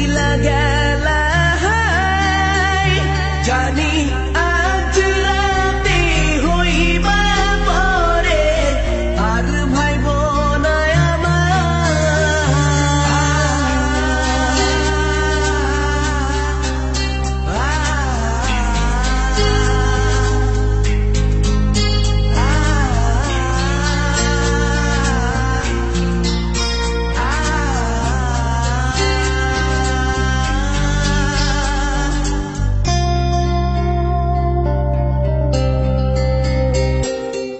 চইলা গেলা জানি আজ রাতে হইবা পরে আর ভাইব না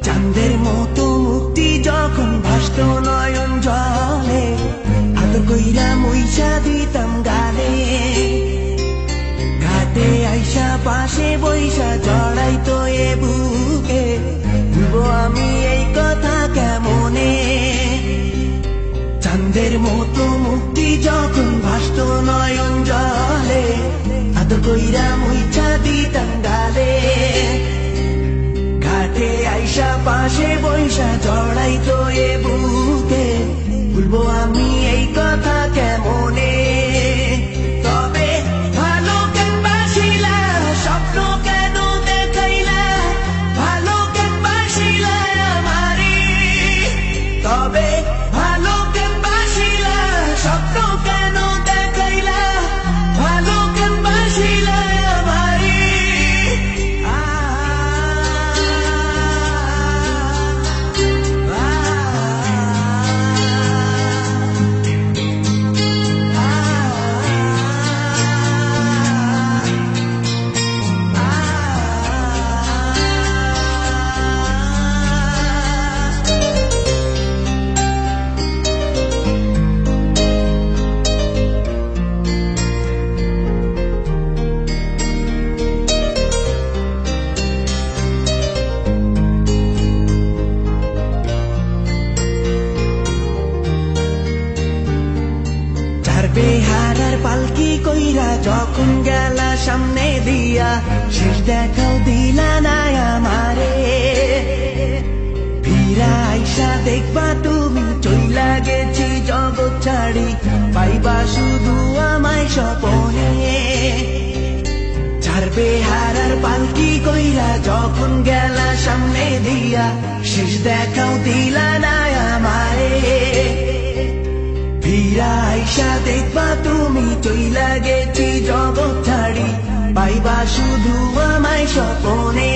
চাঁদের মতো মুক্তি যখন ভাসত নয়ন জলে আদর কইরা মুইসা দিতাম গালে ঘাটে আইসা পাশে বইসা জড়াইতো এ বুকে ভুলবো আমি এই কথা কেমনে চাঁদের মতো মুক্তি যখন ভাসত নয়ন জলে আদর কইরা মুইসা দিতাম গালে ঘাটে আইসা পাশে বইসা জড়াইতো এ বুকে ভুলবো আমি এই কথা কেমনে তবে ভালো কেন বাসিলা স্বপ্ন কেন দেখাইলা ভালো কেন বাসিলা আমারে তবে ভালো কেন বাসিলা স্বপ্ন কেন দেখাইলা ভালো কেন বাসিলা আমারে বেহারার পালকি কইরা যখন গেলা সামনে দিয়া শেষ দেখাও দিলা না আমারে ফিরা আইসা দেখবা তুমি চইলা গেছি জগৎ ছাড়ি পাইবা শুধু আমায় স্বপনে চার বেহারার পালকি কইরা যখন গেলা সামনে দিয়া শেষ দেখাও দিলা না আমারে ফিরা আইসা দেখবা তুমি চইলা গেছি জগৎ ছাড়ি পাইবা শুধু আমায় স্বপনে